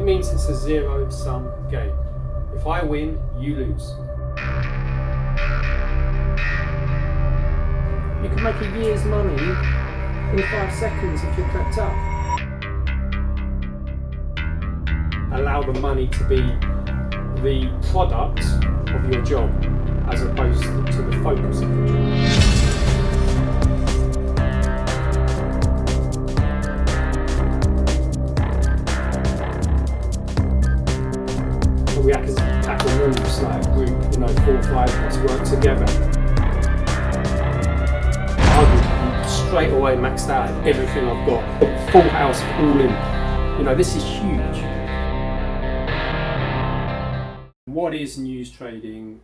means it's a zero-sum game. If I win, you lose. You can make a year's money in 5 seconds if you're prepped up. Allow the money to be the product of your job as opposed to the focus of your job. We act as tackle wolves, like a group, 4 or 5 of us work together. I would straight away maxed out everything I've got, full house, all in. This is huge. What is news trading?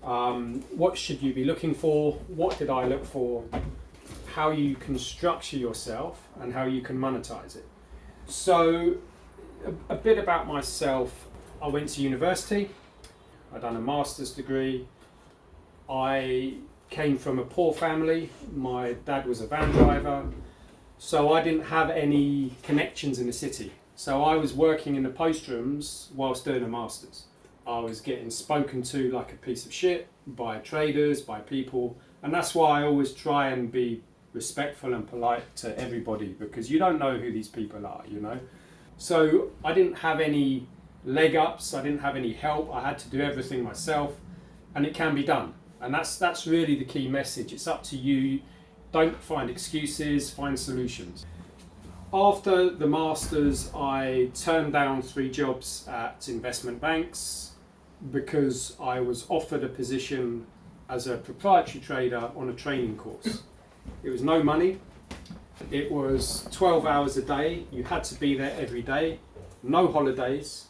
What should you be looking for? What did I look for? How you can structure yourself and how you can monetize it. So, a bit about myself. I went to university. I'd done a master's degree. I came from a poor family. My dad was a van driver. So I didn't have any connections in the city. So I was working in the post rooms whilst doing a master's. I was getting spoken to like a piece of shit by traders, by people. And that's why I always try and be respectful and polite to everybody, because you don't know who these people are, So I didn't have any leg ups, I didn't have any help, I had to do everything myself, and it can be done. And that's really the key message. It's up to you. Don't find excuses, find solutions. After the Masters, I turned down 3 jobs at investment banks because I was offered a position as a proprietary trader on a training course. It was no money. It was 12 hours a day. You had to be there every day. No holidays.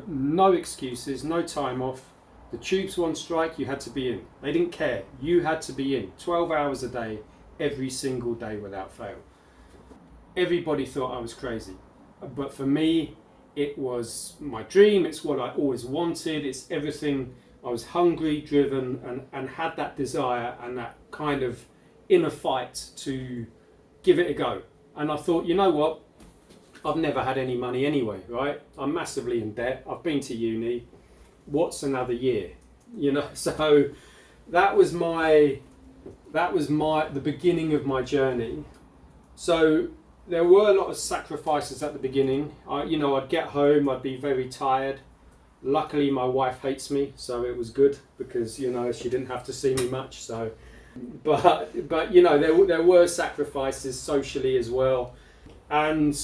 No excuses, no time off. The tubes were on strike, you had to be in. They didn't care. You had to be in 12 hours a day, every single day without fail. Everybody thought I was crazy. But for me, it was my dream. It's what I always wanted. It's everything. I was hungry, driven, and had that desire and that kind of inner fight to give it a go. And I thought, you know what? I've never had any money anyway, right? I'm massively in debt. I've been to uni. What's another year? So that was the beginning of my journey. So there were a lot of sacrifices at the beginning. I'd get home, I'd be very tired. Luckily, my wife hates me, so it was good because, she didn't have to see me much. So, but there were sacrifices socially as well. And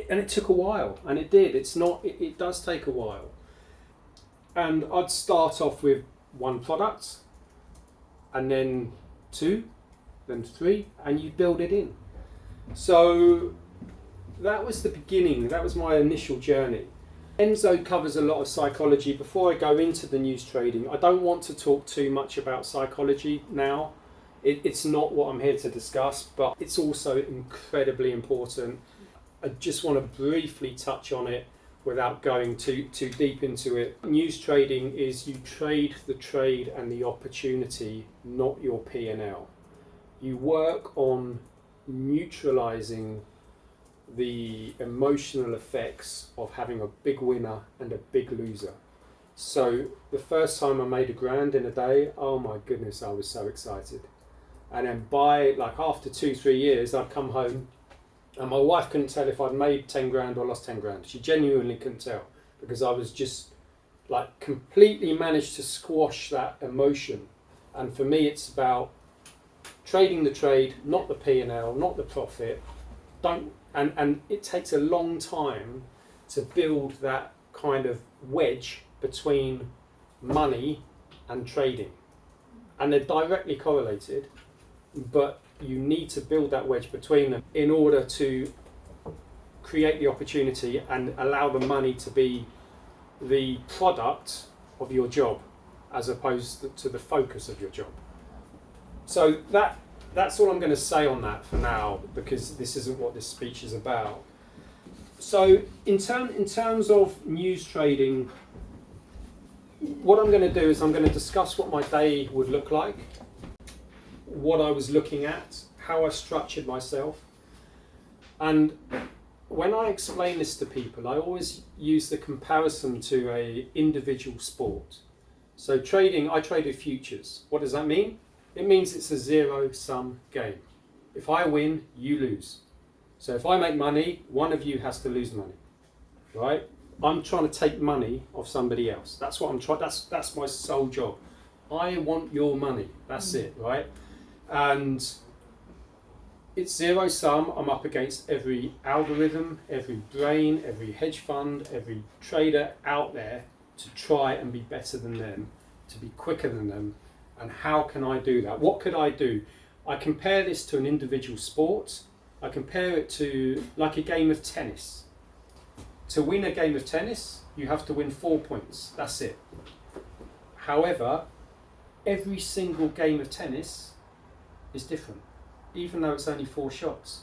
and it took a while, and it did. It does take a while. And I'd start off with 1 product, and then 2, then 3, and you build it in. So that was the beginning. That was my initial journey. Enzo covers a lot of psychology. Before I go into the news trading, I don't want to talk too much about psychology now. It's not what I'm here to discuss, but it's also incredibly important. I just want to briefly touch on it without going too deep into it. News trading is you trade the trade and the opportunity, not your P&L. You work on neutralizing the emotional effects of having a big winner and a big loser. So the first time I made £1,000 in a day, oh my goodness, I was so excited. And then after 2-3 years, I'd come home and my wife couldn't tell if I'd made 10 grand or lost 10 grand. She genuinely couldn't tell because I was just completely managed to squash that emotion. And for me, it's about trading the trade, not the P&L, not the profit. And it takes a long time to build that kind of wedge between money and trading. And they're directly correlated. But you need to build that wedge between them in order to create the opportunity and allow the money to be the product of your job as opposed to the focus of your job. So that's all I'm going to say on that for now, because this isn't what this speech is about. So in terms of news trading, what I'm going to do is I'm going to discuss what my day would look like, what I was looking at, how I structured myself, and when I explain this to people, I always use the comparison to a individual sport. So trading, I traded futures. What does that mean? It means it's a zero-sum game. If I win, you lose. So if I make money, one of you has to lose money, right? I'm trying to take money off somebody else. That's what I'm trying. That's my sole job. I want your money. That's it, right? And it's zero sum. I'm up against every algorithm, every brain, every hedge fund, every trader out there to try and be better than them, to be quicker than them. And how can I do that? What could I do? I compare this to an individual sport. I compare it to like a game of tennis. To win a game of tennis, you have to win 4 points. That's it. However, every single game of tennis is different, even though it's only 4 shots.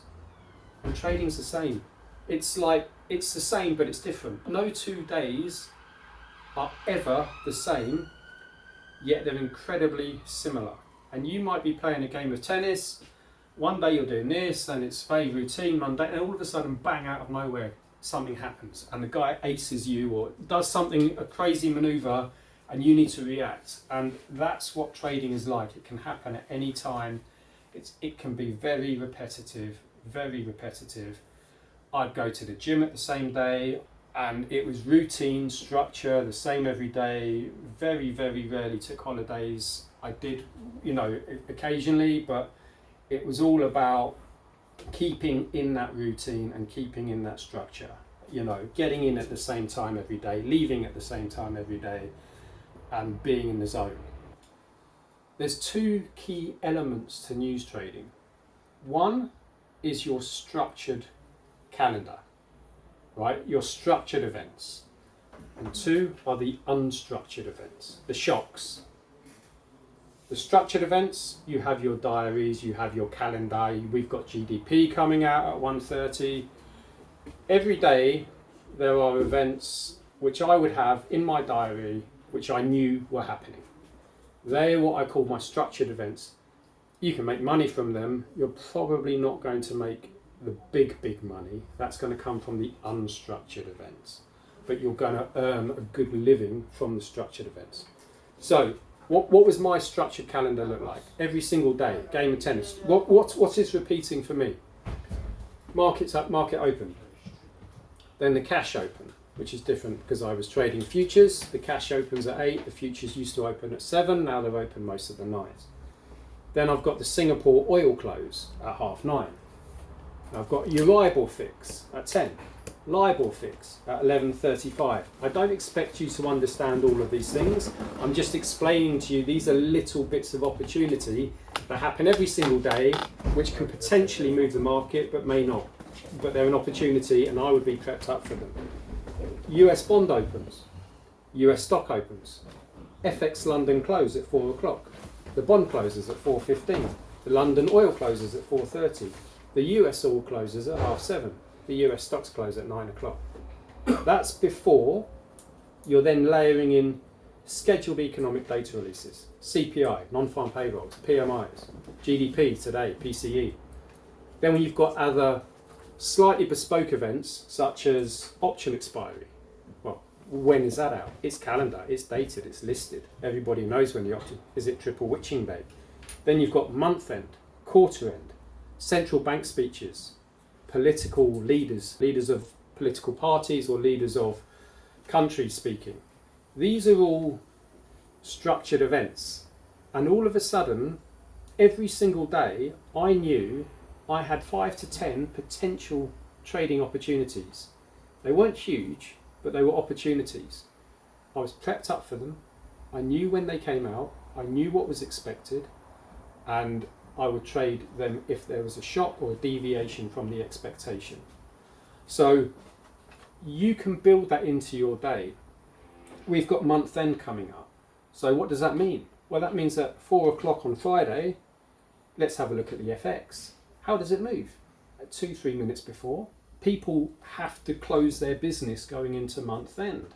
And trading's the same. It's the same, but it's different. No 2 days are ever the same, yet they're incredibly similar. And you might be playing a game of tennis, one day you're doing this, and it's very routine, mundane, and all of a sudden, bang, out of nowhere, something happens, and the guy aces you or does something, a crazy maneuver, and you need to react. And that's what trading is like. It can happen at any time. It can be very repetitive, very repetitive. I'd go to the gym at the same day, and it was routine, structure, the same every day. Very, very rarely took holidays. I did, occasionally, but it was all about keeping in that routine and keeping in that structure. Getting in at the same time every day, leaving at the same time every day, and being in the zone. There's 2 key elements to news trading. One is your structured calendar, right? Your structured events. And 2 are the unstructured events, the shocks. The structured events, you have your diaries, you have your calendar. We've got GDP coming out at 1:30. Every day there are events which I would have in my diary which I knew were happening. They are what I call my structured events. You can make money from them. You're probably not going to make the big money. That's going to come from the unstructured events. But you're going to earn a good living from the structured events. So what was my structured calendar look like? Every single day, game of tennis. What is repeating for me? Markets up, market open. Then the cash open, which is different because I was trading futures. The cash opens at 8, the futures used to open at 7, now they're open most of the night. Then I've got the Singapore oil close at 9:30. I've got Euribor fix at 10, LIBOR fix at 11:35. I don't expect you to understand all of these things. I'm just explaining to you these are little bits of opportunity that happen every single day, which can potentially move the market, but may not. But they're an opportunity, and I would be prepped up for them. US bond opens, US stock opens, FX London close at 4 o'clock, the bond closes at 4:15, the London oil closes at 4:30, the US oil closes at 7:30, the US stocks close at 9 o'clock. That's before you're then layering in scheduled economic data releases, CPI, non-farm payrolls, PMIs, GDP today, PCE. Then when you've got other slightly bespoke events such as option expiry. Well, when is that out? It's calendar, it's dated, it's listed. Everybody knows when the option is. It triple witching day? Then you've got month end, quarter end, central bank speeches, political leaders of political parties or leaders of countries speaking. These are all structured events. And all of a sudden, every single day, I knew I had 5 to 10 potential trading opportunities. They weren't huge, but they were opportunities. I was prepped up for them. I knew when they came out. I knew what was expected, and I would trade them if there was a shock or a deviation from the expectation. So you can build that into your day. We've got month end coming up. So what does that mean? Well, that means at 4 o'clock on Friday, let's have a look at the FX. How does it move? At 2-3 minutes before, people have to close their business going into month end.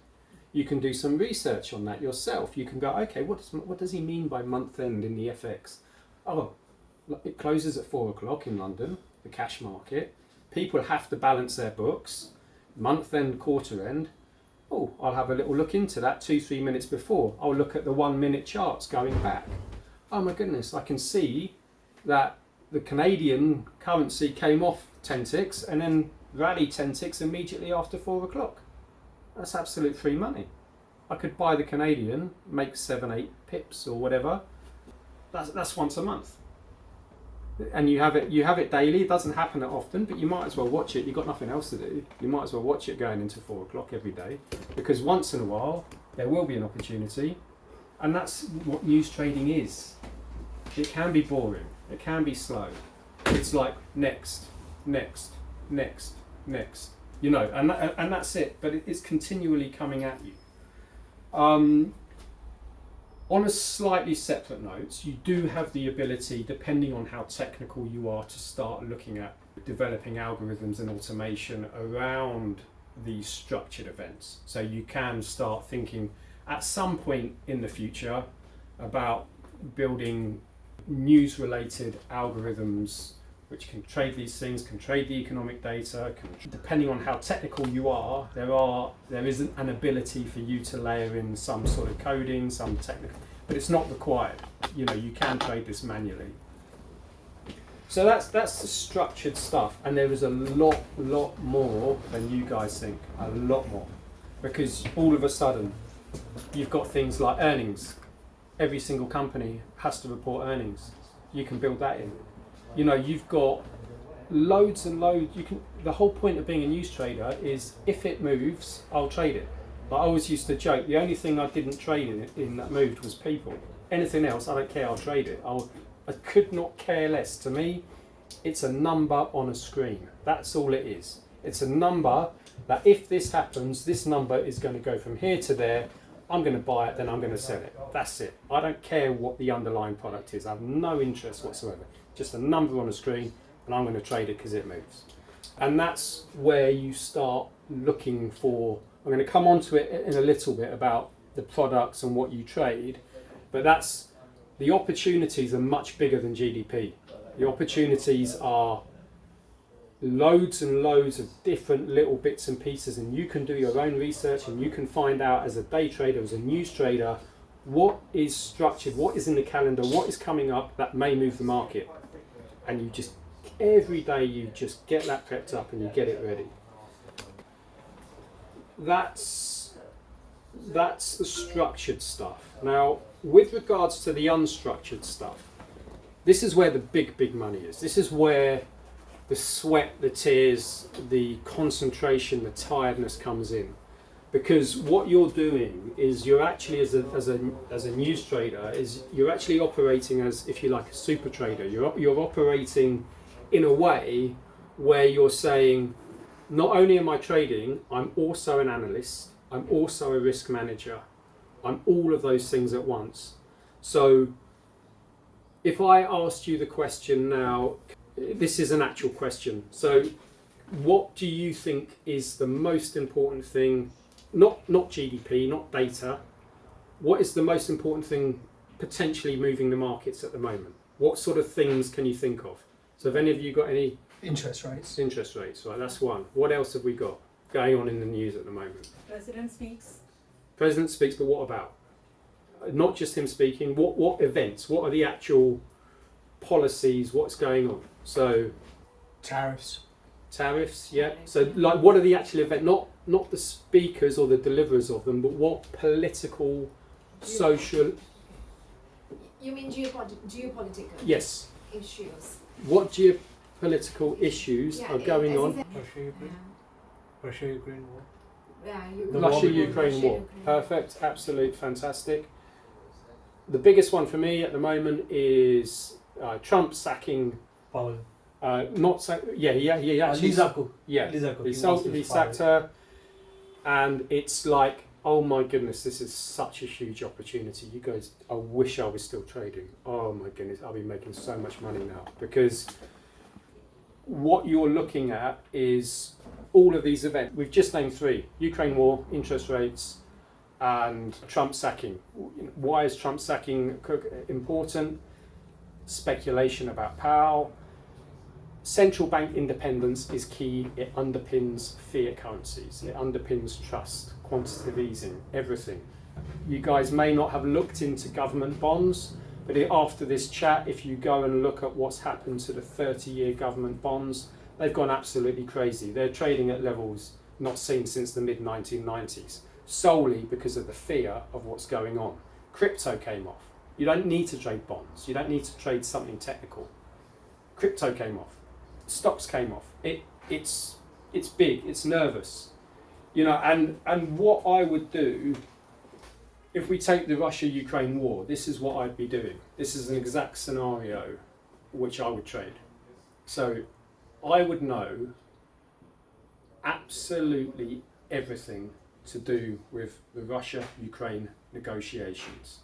You can do some research on that yourself. You can go, okay, what does he mean by month end in the FX? Oh, it closes at 4 o'clock in London, the cash market. people have to balance their books, month end, quarter end. Oh, I'll have a little look into that 2-3 minutes before. I'll look at the 1 minute charts going back. Oh my goodness, I can see that the Canadian currency came off 10 ticks and then rallied 10 ticks immediately after 4 o'clock. That's absolute free money. I could buy the Canadian, make 7-8 pips or whatever. That's once a month. And you have it daily. It doesn't happen that often, but you might as well watch it. You've got nothing else to do. You might as well watch it going into 4 o'clock every day, because once in a while there will be an opportunity, and that's what news trading is. It can be boring. It can be slow. It's like next, next, next, next. You know, and that's it. But it's continually coming at you. On a slightly separate note, you do have the ability, depending on how technical you are, to start looking at developing algorithms and automation around these structured events. So you can start thinking at some point in the future about building news-related algorithms which can trade these things, can trade the economic data. Depending on how technical you are, there is an ability for you to layer in some sort of coding, some technical, but it's not required. You know, you can trade this manually. So that's the structured stuff, and there is a lot more than you guys think. A lot more, because all of a sudden, you've got things like earnings. Every single company has to report earnings. You can build that in. You know, you've got loads and loads. The whole point of being a news trader is if it moves, I'll trade it. Like I always used to joke, the only thing I didn't trade in that moved was people. Anything else, I don't care, I'll trade it. I could not care less. To me, it's a number on a screen. That's all it is. It's a number that if this happens, this number is going to go from here to there. I'm going to buy it, then I'm going to sell it. That's it. I don't care what the underlying product is. I have no interest whatsoever. Just a number on a screen, and I'm going to trade it because it moves. And that's where you start looking for. I'm going to come on to it in a little bit about the products and what you trade, but the opportunities are much bigger than GDP. The opportunities are loads and loads of different little bits and pieces, and you can do your own research and you can find out as a day trader, as a news trader, what is structured, what is in the calendar, what is coming up that may move the market. And you just, every day you just get that prepped up and you get it ready. That's the structured stuff. Now, with regards to the unstructured stuff, this is where the big money is. This is where the sweat, the tears, the concentration, the tiredness comes in. Because what you're doing is you're actually, as a news trader, is you're actually operating as, if you like, a super trader. You're operating in a way where you're saying, not only am I trading, I'm also an analyst, I'm also a risk manager, I'm all of those things at once. So if I asked you the question now, this is an actual question. So what do you think is the most important thing? Not GDP, not data. What is the most important thing potentially moving the markets at the moment? What sort of things can you think of? So have any of you got any? Interest rates. Interest rates, right, that's one. What else have we got going on in the news at the moment? President speaks. President speaks, but what about? Not just him speaking, what events? What are the actual policies? What's going on? So Tariffs, yeah. So like, what are the actual events? Not the speakers or the deliverers of them, but what political, social... You mean geopolitical? Yes. Issues. What geopolitical issues are going on? Russia-Ukraine war. Yeah, Russia-Ukraine war. Perfect, absolute, fantastic. The biggest one for me at the moment is Trump sacking... Powell. Lizaku. Yeah, he sacked her, and it's like, oh my goodness, this is such a huge opportunity. You guys, I wish I was still trading. Oh my goodness, I'll be making so much money now, because what you're looking at is all of these events. We've just named three: Ukraine war, interest rates, and Trump sacking. Why is Trump sacking important? Speculation about Powell. central bank independence is key. It underpins fiat currencies. It underpins trust, quantitative easing, everything. You guys may not have looked into government bonds, but after this chat, if you go and look at what's happened to the 30-year government bonds, they've gone absolutely crazy. They're trading at levels not seen since the mid-1990s, solely because of the fear of what's going on. Crypto came off. You don't need to trade bonds. You don't need to trade something technical. Crypto came off. Stocks came off. It's big. It's nervous. You know, and what I would do if we take the Russia-Ukraine war, this is what I'd be doing. This is an exact scenario which I would trade. So I would know absolutely everything to do with the Russia-Ukraine negotiations.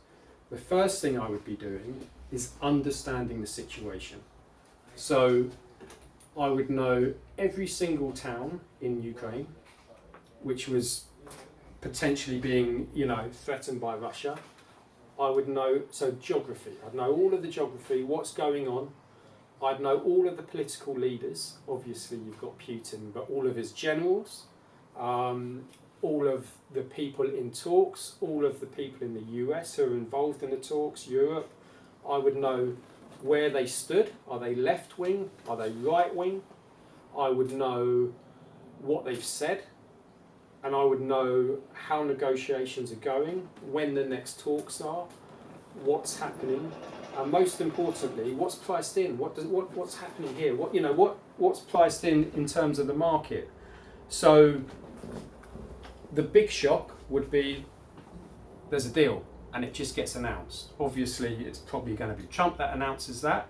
The first thing I would be doing is understanding the situation. So I would know every single town in Ukraine which was potentially being, threatened by Russia. I would know, so geography. I'd know all of the geography, what's going on. I'd know all of the political leaders. Obviously, you've got Putin, but all of his generals, all of the people in talks, all of the people in the US who are involved in the talks, Europe. I would know where they stood. Are they left wing? Are they right wing? I would know what they've said. And I would know how negotiations are going, when the next talks are, what's happening, and most importantly, what's priced in. What's happening here? What's priced in terms of the market. So the big shock would be there's a deal and it just gets announced. Obviously, it's probably going to be Trump that announces that,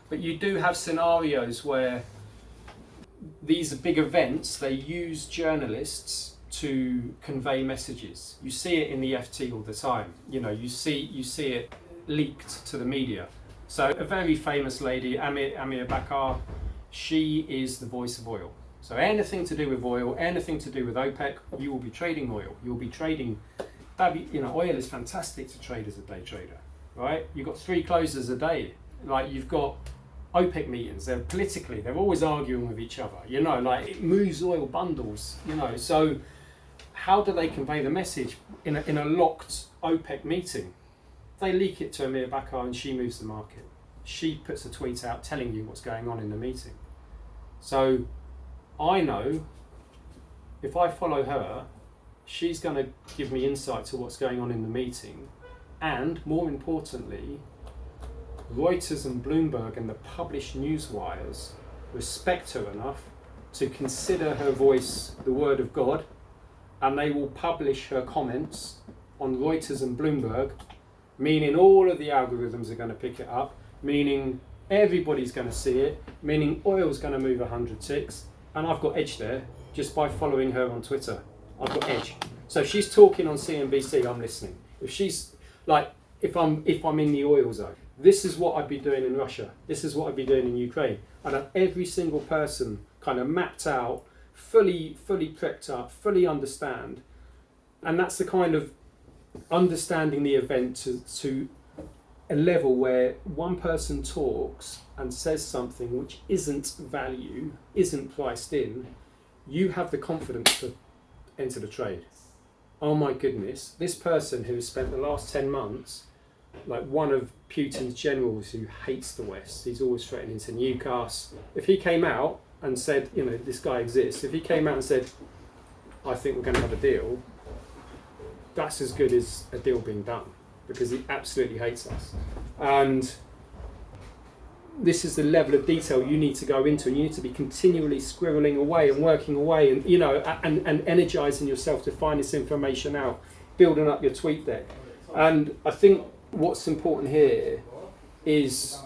but you do have scenarios where these big events, they use journalists to convey messages. You see it in the FT all the time. You see it leaked to the media. So a very famous lady, Amir Bakar, she is the voice of oil. So anything to do with oil, anything to do with OPEC, you will be trading oil. You'll be trading, oil is fantastic to trade as a day trader, right? You've got 3 closes a day. Like you've got OPEC meetings, they're always arguing with each other, it moves oil bundles, so how do they convey the message in a locked OPEC meeting? They leak it to Amir Bakar and she moves the market. She puts a tweet out telling you what's going on in the meeting. So I know if I follow her, she's going to give me insight to what's going on in the meeting, and more importantly, Reuters and Bloomberg and the published news wires respect her enough to consider her voice the word of God, and they will publish her comments on Reuters and Bloomberg, meaning all of the algorithms are going to pick it up, meaning everybody's going to see it, meaning oil's going to move 100 ticks, and I've got edge there just by following her on Twitter. I've got edge. So if she's talking on CNBC, I'm listening. If she's if I'm in the oil zone, this is what I'd be doing in Russia. This is what I'd be doing in Ukraine. I'd have every single person kind of mapped out, fully prepped up, fully understand. And that's the kind of understanding the event to a level where one person talks and says something which isn't value, isn't priced in, you have the confidence to enter the trade. Oh my goodness, this person who has spent the last 10 months like one of Putin's generals who hates the West, he's always threatening to Newcastle. If he came out and said, this guy exists, if he came out and said, I think we're going to have a deal, that's as good as a deal being done, because he absolutely hates us. And this is the level of detail you need to go into, and you need to be continually scribbling away and working away and and energizing yourself to find this information out, building up your TweetDeck. And I think what's important here is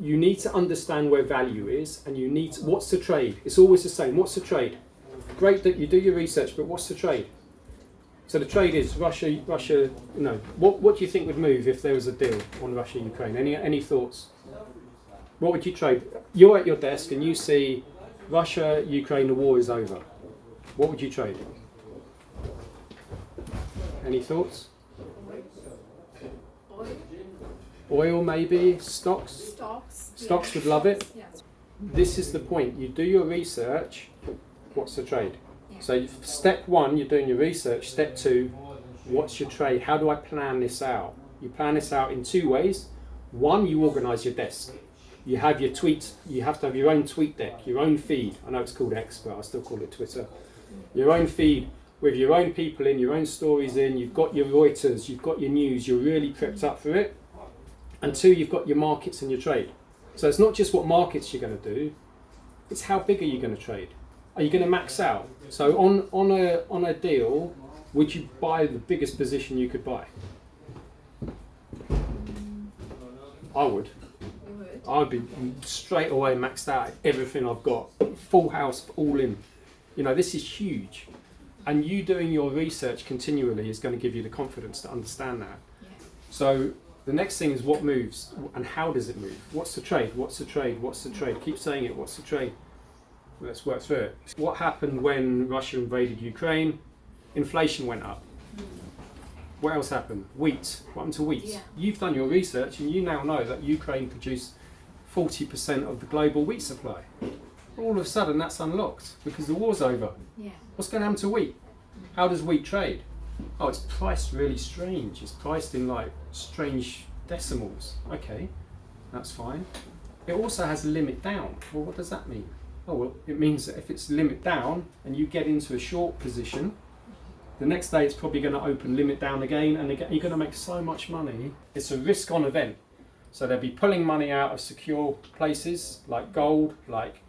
you need to understand where value is, and you need to, what's the trade? It's always the same. What's the trade? Great that you do your research, but what's the trade? So the trade is Russia. What do you think would move if there was a deal on Russia Ukraine? Any thoughts? What would you trade? You're at your desk and you see Russia Ukraine, the war is over. What would you trade? Any thoughts? Oil. Oil maybe, stocks. Stocks. Stocks Yes. would love it. Yes. this is the point. You do your research. What's the trade? Yeah. So step one, you're doing your research. Step two, what's your trade? How do I plan this out? You plan this out in two ways. One, you organise your desk. You have your tweets. You have to have your own TweetDeck, your own feed. I know it's called X, but I still call it Twitter. Your own feed with your own people in, your own stories in. You've got your Reuters, you've got your news. You're really prepped up for it. And two, you've got your markets and your trade. So it's not just what markets you're going to do. It's how big are you going to trade? Are you going to max out? So on a deal, would you buy the biggest position you could buy? I would. You would. I'd be straight away maxed out everything I've got, full house, all in. You know, this is huge, and you doing your research continually is going to give you the confidence to understand that. Yeah. So the next thing is what moves and how does it move? What's the trade? What's the trade? What's the trade? Keep saying it. What's the trade? Let's work through it. What happened when Russia invaded Ukraine? Inflation went up. What else happened? Wheat. What happened to wheat? Yeah. You've done your research and you now know that Ukraine produced 40% of the global wheat supply. All of a sudden that's unlocked because the war's over. Yeah. What's going to happen to wheat? How does wheat trade? Oh, it's priced really strange. It's priced in like strange decimals. Okay, that's fine. It also has a limit down. Well, what does that mean? Oh, well, it means that if it's limit down and you get into a short position, the next day it's probably going to open limit down again and again, you're going to make so much money. It's a risk on event. So they'll be pulling money out of secure places like gold, like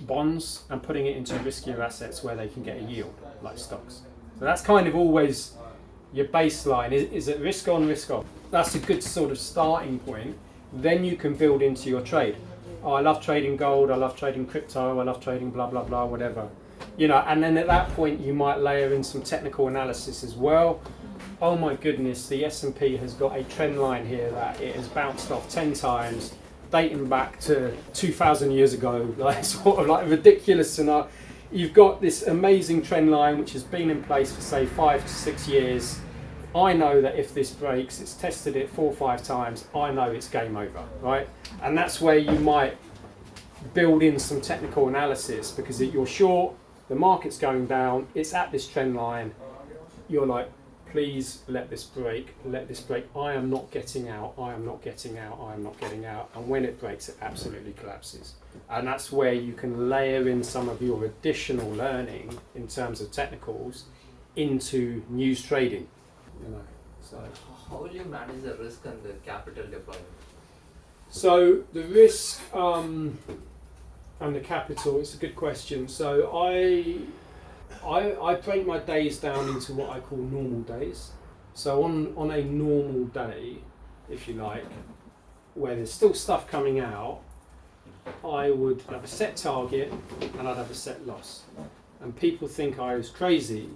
bonds, and putting it into riskier assets where they can get a yield, like stocks. So that's kind of always your baseline. Is it risk on, risk off? That's a good sort of starting point. Then you can build into your trade. Oh, I love trading gold, I love trading crypto, I love trading blah, blah, blah, whatever. You know, and then at that point you might layer in some technical analysis as well. Oh my goodness, the S&P has got a trend line here that it has bounced off 10 times, dating back to 2,000 years ago, like sort of like a ridiculous scenario. You've got this amazing trend line which has been in place for say 5 to 6 years. I know that if this breaks, it's tested it 4 or 5 times, I know it's game over, right? And that's where you might build in some technical analysis because you're short, the market's going down, it's at this trend line, you're like, please let this break, I am not getting out, I am not getting out, I am not getting out. And when it breaks, it absolutely collapses. And that's where you can layer in some of your additional learning in terms of technicals into news trading. You know, so How will you manage the risk and the capital deployment? So the risk and the capital, it's a good question. So I break my days down into what I call normal days. So on a normal day, if you like, where there's still stuff coming out, I would have a set target and I'd have a set loss. And people think I was crazy,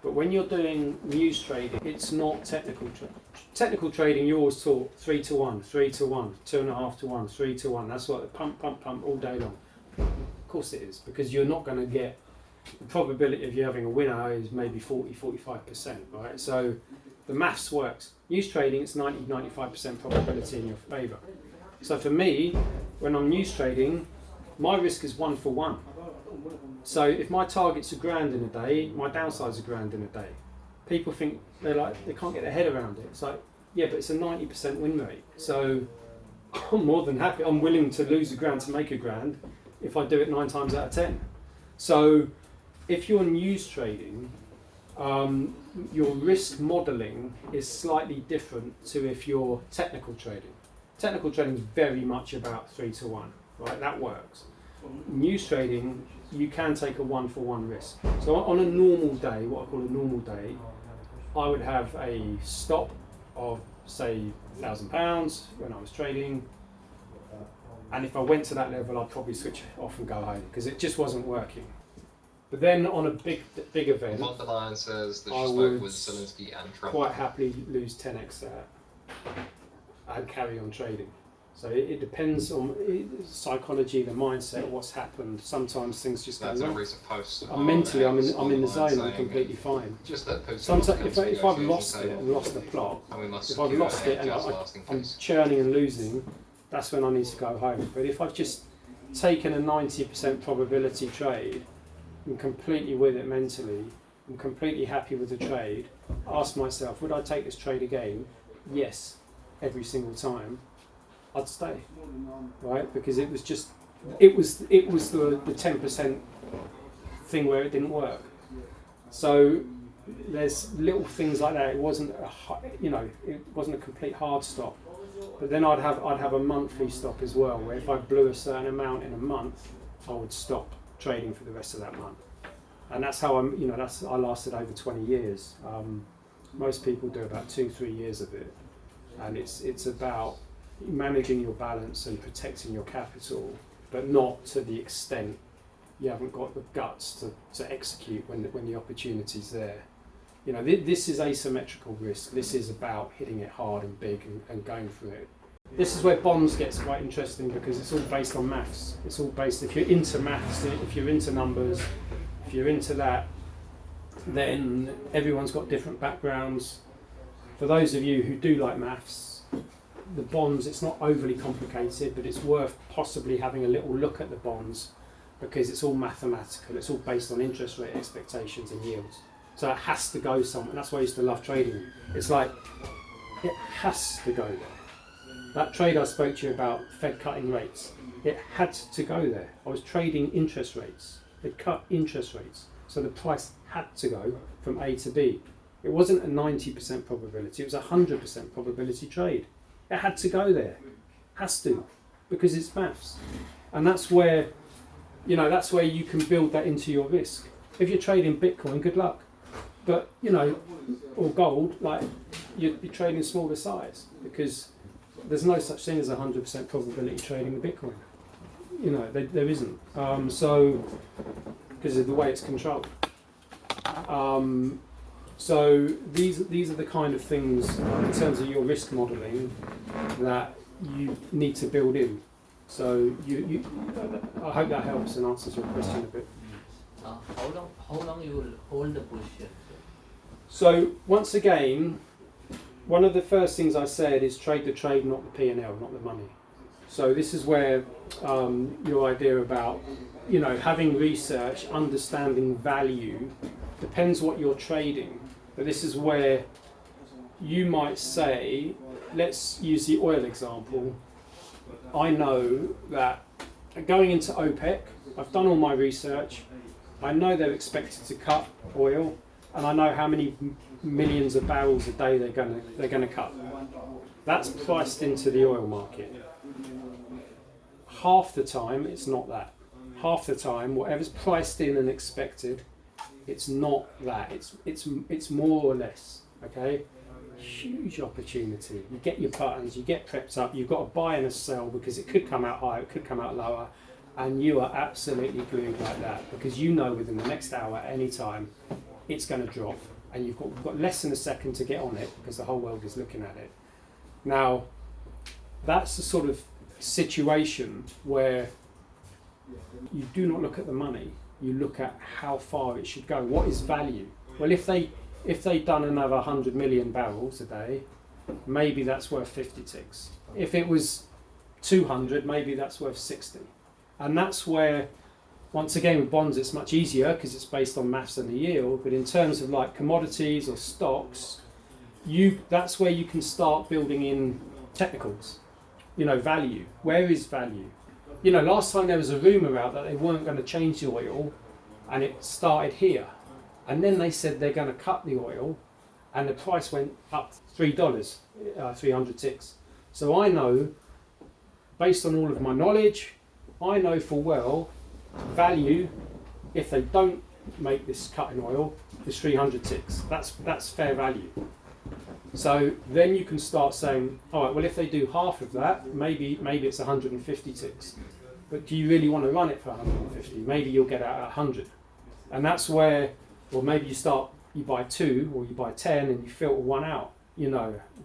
but when you're doing news trading, it's not technical trading. Technical trading, you're always taught 3 to 1, 3 to 1, 2.5 to 1, 3 to 1. That's what pump all day long. Of course it is, because you're not going to get, the probability of you having a winner is maybe 40-45%, right? So the maths works. News trading, it's 90-95% probability in your favour. So for me, when I'm news trading, my risk is 1 for 1. So if my target's £1,000 in a day, my downside's £1,000 in a day. People think they can't get their head around it. It's like, yeah, but it's a 90% win rate. So I'm more than happy. I'm willing to lose £1,000 to make £1,000 if I do it 9 times out of 10. So if you're news trading, your risk modelling is slightly different to if you're technical trading. Technical trading is very much about 3 to 1, right? That works. News trading, you can take a 1 for 1 risk. So on a normal day, what I call a normal day, I would have a stop of say £1,000 when I was trading, and if I went to that level, I'd probably switch it off and go home because it just wasn't working. But then on a big event, What the line says that I she spoke would with Zelensky and Trump. quite happily lose 10x there and carry on trading. So it depends on psychology, the mindset, what's happened. Sometimes things just go That's a wrong. recent post. Mentally, I'm in the online zone. I'm saying completely fine. Just that Putin Sometimes, wants to if come I've to the lost it negotiation and lost the plot, table, and we must if I've secure lost a it and just lasting I'm peace. churning and losing, that's when I need to go home. But if I've just taken a 90% probability trade, I'm completely with it mentally, I'm completely happy with the trade, ask myself, would I take this trade again? Yes, every single time, I'd stay, right? Because it was the 10% thing where it didn't work. So there's little things like that. It wasn't it wasn't a complete hard stop. But then I'd have a monthly stop as well, where if I blew a certain amount in a month, I would stop trading for the rest of that month. And that's how I lasted over 20 years. Most people do about 2-3 years of it, and it's about managing your balance and protecting your capital, but not to the extent you haven't got the guts to execute when the opportunity's there. This is asymmetrical risk. This is about hitting it hard and big and going for it. This is where bonds gets quite interesting because it's all based on maths. It's all based, if you're into maths, if you're into numbers, if you're into that, then everyone's got different backgrounds. For those of you who do like maths, the bonds, it's not overly complicated, but it's worth possibly having a little look at the bonds because it's all mathematical. It's all based on interest rate expectations and yields. So it has to go somewhere. That's why I used to love trading. It's like, it has to go there. That trade I spoke to you about, Fed cutting rates, it had to go there. I was trading interest rates. They cut interest rates. So the price had to go from A to B. It wasn't a 90% probability, it was a 100% probability trade. It had to go there. Has to. Because it's maths. And that's where you can build that into your risk. If you're trading Bitcoin, good luck. But, or gold, like, you'd be trading smaller size because there's no such thing as a 100% probability trading Bitcoin. There isn't. So, because of the way it's controlled. So these are the kind of things in terms of your risk modelling that you need to build in. So I hope that helps and answers your question a bit. How long you will hold the position? So once again, one of the first things I said is trade the trade, not the P&L, not the money. So this is where your idea about having research, understanding value, depends what you're trading. But this is where you might say, let's use the oil example. I know that going into OPEC, I've done all my research. I know they're expected to cut oil, and I know how many millions of barrels a day they're going to cut. That's priced into the oil market. Half the time, it's not that. Half the time, whatever's priced in and expected, it's not that. It's more or less. Okay, huge opportunity. You get your buttons, you get prepped up. You've got to buy and a sell because it could come out higher, it could come out lower, and you are absolutely glued like that because within the next hour, any time, it's going to drop, and you've got less than a second to get on it because the whole world is looking at it. Now, that's the sort of situation where you do not look at the money, you look at how far it should go. What is value? Well, if they'd done another 100 million barrels a day, maybe that's worth 50 ticks. If it was 200, maybe that's worth 60. And that's where, once again, with bonds it's much easier because it's based on maths and the yield, but in terms of like commodities or stocks, that's where you can start building in technicals. Value. Where is value? Last time there was a rumour out that they weren't going to change the oil, and it started here. And then they said they're going to cut the oil, and the price went up $3, 300 ticks. So I know, based on all of my knowledge, I know full well, value, if they don't make this cut in oil, is 300 ticks. That's fair value. So then you can start saying, all right, well, if they do half of that, maybe it's 150 ticks. But do you really want to run it for 150? Maybe you'll get out at 100. And that's where, or maybe you buy 2 or you buy 10 and you filter one out,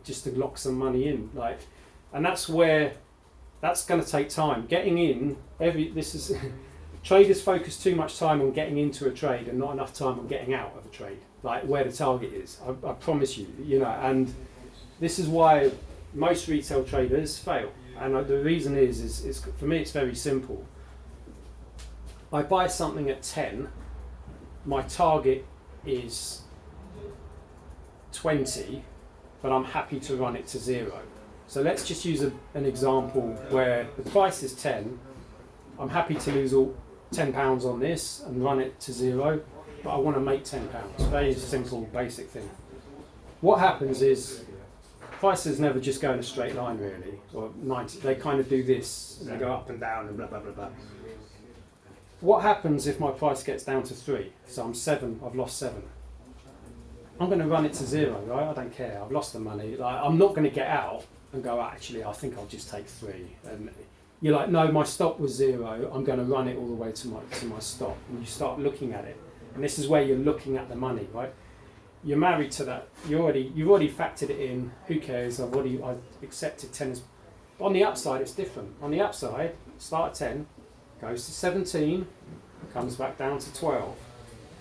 just to lock some money in. And that's where, that's going to take time. Getting in, traders focus too much time on getting into a trade and not enough time on getting out of a trade, like where the target is. I promise you, and this is why most retail traders fail. And the reason is for me, it's very simple. I buy something at 10, my target is 20, but I'm happy to run it to 0. So let's just use an example where the price is 10, I'm happy to lose all £10 on this and run it to 0, but I want to make £10. Very simple, basic thing. What happens is prices never just go in a straight line really, or 90. They kind of do this, and they go up and down and blah blah blah blah. What happens if my price gets down to 3? So I'm 7. I've lost 7. I'm going to run it to 0, right? I don't care. I've lost the money. Like, I'm not going to get out and go, actually, I think I'll just take 3. And you're like, no, my stop was 0. I'm going to run it all the way to my stop. And you start looking at it, and this is where you're looking at the money, right? You're married to that. You've already factored it in. Who cares? I've accepted 10 as. On the upside, it's different. On the upside, start at 10, goes to 17, comes back down to 12,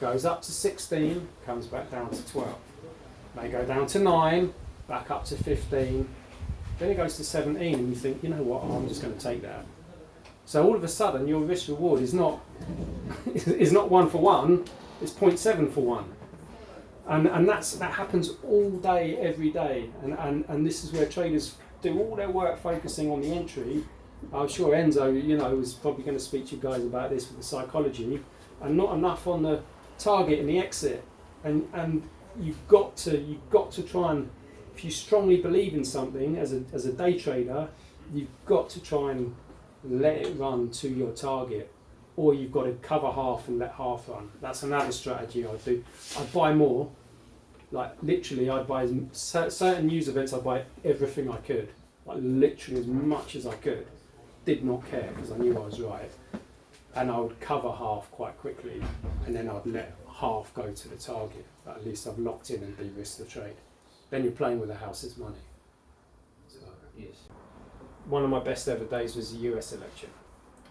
goes up to 16, comes back down to 12. May go down to 9, back up to 15. Then it goes to 17, and you think, you know what? I'm just going to take that. So all of a sudden, your risk reward is not 1 for 1. It's 0.7 for 1. And that happens all day, every day, and this is where traders do all their work focusing on the entry. I'm sure Enzo, is probably going to speak to you guys about this with the psychology, and not enough on the target and the exit. And you've got to try and, if you strongly believe in something as a day trader, you've got to try and let it run to your target. Or you've got to cover half and let half run. That's another strategy I'd do. I'd buy more. Like literally, I'd buy certain news events. I'd buy everything I could, like literally as much as I could. Did not care because I knew I was right, and I would cover half quite quickly, and then I'd let half go to the target. But at least I've locked in and de-risked the trade. Then you're playing with the house's money. So, Yes. one of my best ever days was the US election.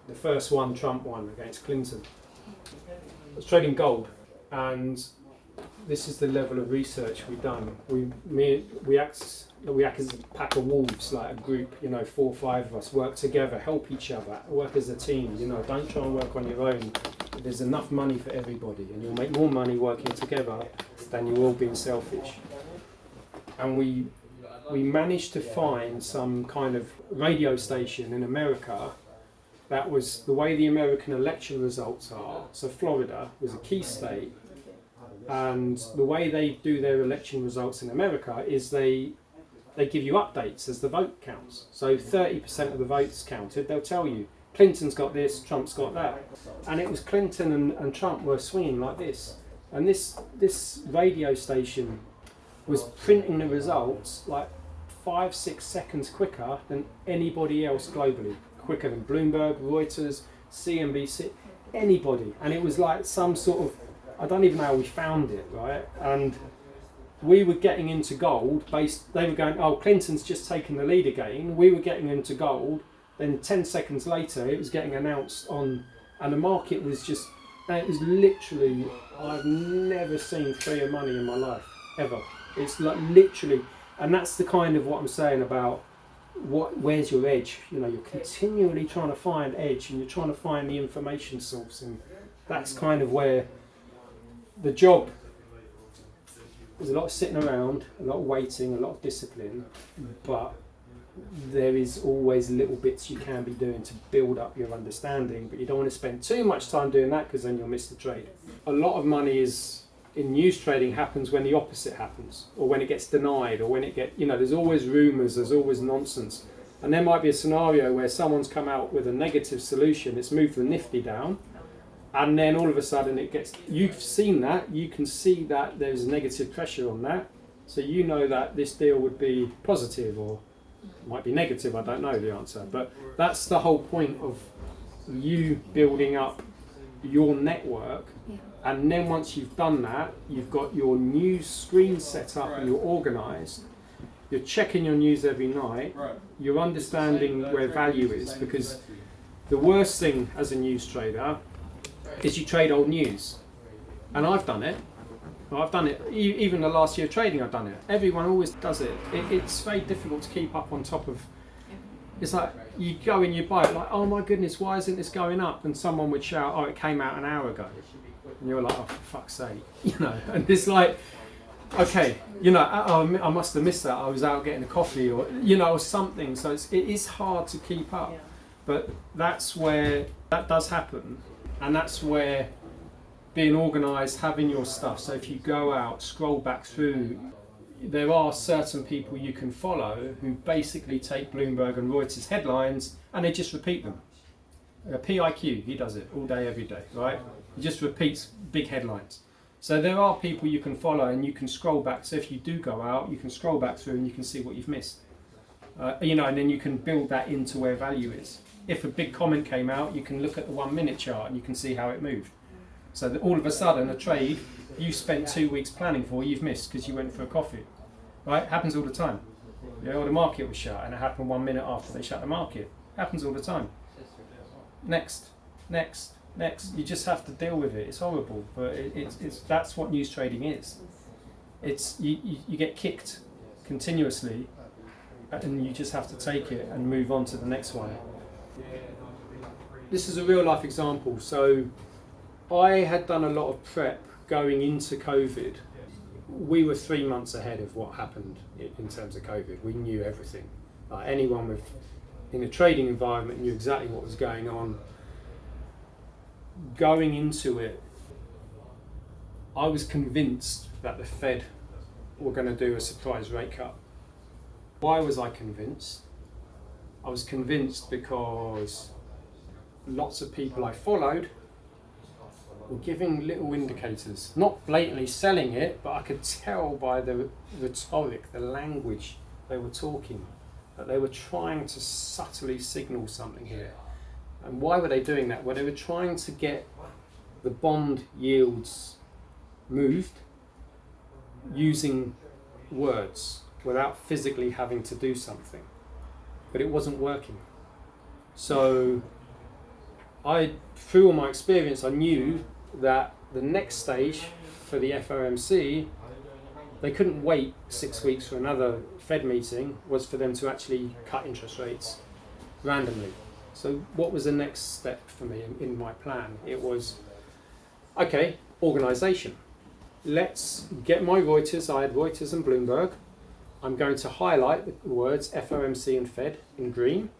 The first one, Trump won against Clinton. I was trading gold, and this is the level of research we've done. We act as a pack of wolves, like a group. 4 or 5 of us work together, help each other, work as a team. Don't try and work on your own. There's enough money for everybody, and you'll make more money working together than you will being selfish. And we managed to find some kind of radio station in America. That was the way the American election results are. So Florida was a key state, and the way they do their election results in America is they give you updates as the vote counts. So 30% of the votes counted, they'll tell you, Clinton's got this, Trump's got that. And it was Clinton and Trump were swinging like this. And this radio station was printing the results like 5-6 seconds quicker than anybody else globally. Quicker than Bloomberg, Reuters, CNBC, anybody. And it was like some sort of, I don't even know how we found it, right? And we were getting into gold they were going, oh, Clinton's just taken the lead again. We were getting into gold. Then 10 seconds later, it was getting announced and the market was just, it was literally, I've never seen freer money in my life, ever. It's like literally, and that's the kind of what I'm saying about where's your edge. You're continually trying to find edge, and you're trying to find the information source, and that's kind of where the job. There's a lot of sitting around, a lot of waiting, a lot of discipline, but there is always little bits you can be doing to build up your understanding, but you don't want to spend too much time doing that because then you'll miss the trade. A lot of money in news trading happens when the opposite happens, or when it gets denied, or when there's always rumours, there's always nonsense. And there might be a scenario where someone's come out with a negative solution, it's moved the Nifty down, and then all of a sudden you've seen that, you can see that there's negative pressure on that, so you know that this deal would be positive, or it might be negative, I don't know the answer. But that's the whole point of you building up your network. And then once you've done that, you've got your news screen set up and you're organised. You're checking your news every night. You're understanding where value is, because the worst thing as a news trader is you trade old news. And I've done it. Even the last year of trading, I've done it. Everyone always does it. It's very difficult to keep up on top of It's like you go and you buy it, like, oh my goodness, why isn't this going up? And someone would shout, oh, it came out an hour ago. And you're like, oh, for fuck's sake, you know. And it's like, okay, you know, I must have missed that. I was out getting a coffee, or you know, or something. So it is hard to keep up. But that's where that does happen, and that's where being organised, having your stuff. So if you go out, scroll back through, there are certain people you can follow who basically take Bloomberg and Reuters headlines and they just repeat them. PIQ, he does it all day, every day, right? He just repeats big headlines. So there are people you can follow and you can scroll back. So if you do go out, you can scroll back through and you can see what you've missed. You know, and then you can build that into where value is. If a big comment came out, you can look at the 1 minute chart and you can see how it moved. So that all of a sudden, a trade you spent 2 weeks planning for, you've missed because you went for a coffee. Right? Happens all the time. You know, the market was shut and it happened 1 minute after they shut the market. Happens all the time. Next. You just have to deal with it. It's horrible, but it's that's what news trading is. It's you get kicked continuously, and you just have to take it and move on to the next one. This is a real life example. So I had done a lot of prep going into COVID. We were 3 months ahead of what happened in terms of COVID. We knew everything. Anyone in a trading environment knew exactly what was going on. Going into it, I was convinced that the Fed were going to do a surprise rate cut. Why was I convinced? I was convinced because lots of people I followed were giving little indicators, not blatantly selling it, but I could tell by the rhetoric, the language they were talking, that they were trying to subtly signal something here. And why were they doing that? Well, they were trying to get the bond yields moved using words without physically having to do something. But it wasn't working. So through all my experience, I knew that the next stage for the FOMC, they couldn't wait 6 weeks for another Fed meeting, was for them to actually cut interest rates randomly. So what was the next step for me in my plan? It was, okay, organisation. Let's get my Reuters. I had Reuters and Bloomberg. I'm going to highlight the words FOMC and Fed in green.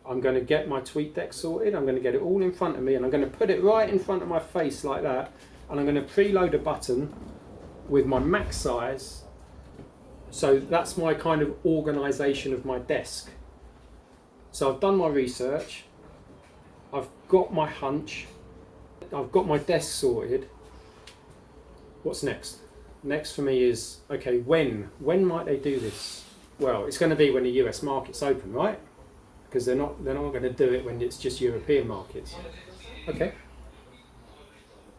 I'm going to get my TweetDeck sorted. I'm going to get it all in front of me and I'm going to put it right in front of my face like that. And I'm going to preload a button with my max size. So that's my kind of organisation of my desk. So I've done my research, I've got my hunch, I've got my desk sorted. What's next? Next for me is, okay, when might they do this? Well, it's going to be when the US market's open, right? Because they're not going to do it when it's just European markets. Okay.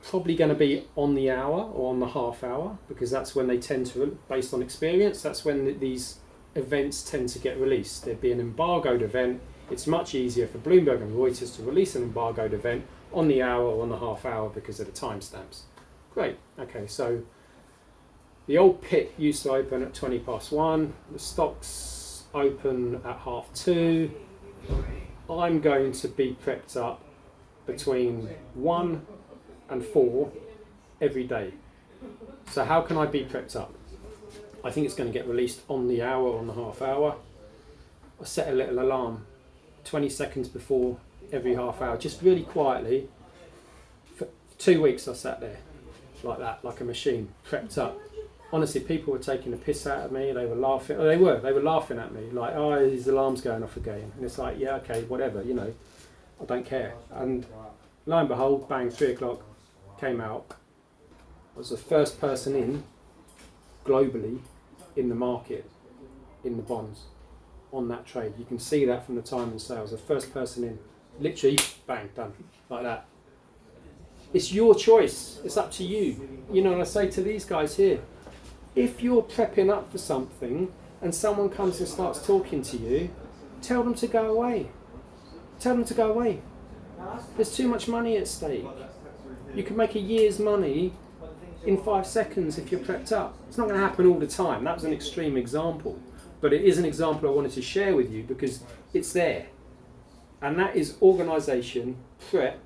Probably going to be on the hour or on the half hour, because that's when they tend to, based on experience, that's when these events tend to get released. There'd be an embargoed event. It's much easier for Bloomberg and Reuters to release an embargoed event on the hour or on the half hour because of the timestamps. Great. Okay, so the old pit used to open at 1:20. The stocks open at 2:30. I'm going to be prepped up between 1 and 4 every day. So how can I be prepped up? I think it's going to get released on the hour or on the half hour. I set a little alarm 20 seconds before every half hour, just really quietly. For 2 weeks I sat there like that, like a machine, prepped up. Honestly, people were taking the piss out of me. They were laughing. Oh, they were laughing at me, like, oh, his alarm's going off again. And it's like, yeah, okay, whatever, you know, I don't care. And lo and behold, bang, 3 o'clock came out. I was the first person in globally in the market, in the bonds, on that trade. You can see that from the time and sales. The first person in, literally, bang, done, like that. It's your choice. It's up to you. You know, and I say to these guys here, if you're prepping up for something and someone comes and starts talking to you, tell them to go away. Tell them to go away. There's too much money at stake. You can make a year's money in 5 seconds if you're prepped up. It's not going to happen all the time. That was an extreme example. But it is an example I wanted to share with you because it's there. And that is organisation, prep,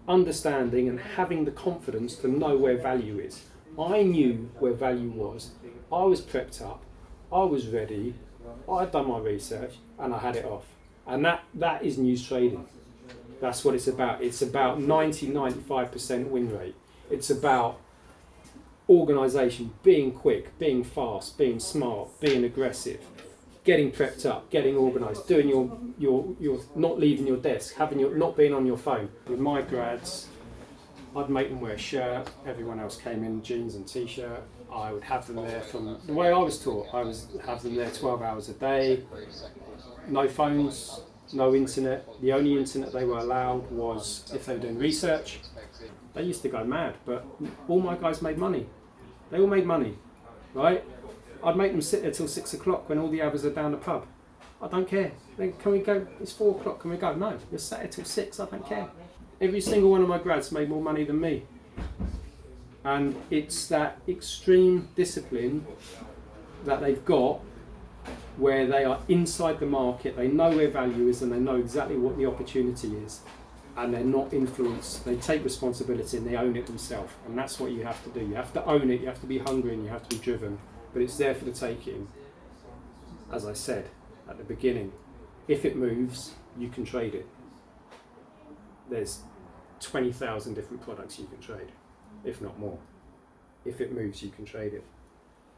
understanding and having the confidence to know where value is. I knew where value was. I was prepped up. I was ready. I'd done my research and I had it off. And that is news trading. That's what it's about. It's about 95% win rate. It's about organisation, being quick, being fast, being smart, being aggressive, getting prepped up, getting organised, doing your not leaving your desk, not being on your phone. With my grads, I'd make them wear a shirt. Everyone else came in jeans and t-shirt. I would have them there from the way I was taught. I was have them there 12 hours a day. No phones, no internet. The only internet they were allowed was if they were doing research. They used to go mad, but all my guys made money. They all made money, right? I'd make them sit there till 6 o'clock when all the others are down the pub. I don't care. Then can we go? It's 4 o'clock. Can we go? No, you're sat here till 6. I don't care. Every single one of my grads made more money than me. And it's that extreme discipline that they've got where they are inside the market, they know where value is and they know exactly what the opportunity is. And they're not influenced, they take responsibility and they own it themselves. And that's what you have to do. You have to own it, you have to be hungry and you have to be driven. But it's there for the taking. As I said at the beginning, if it moves, you can trade it. There's 20,000 different products you can trade, if not more. If it moves, you can trade it.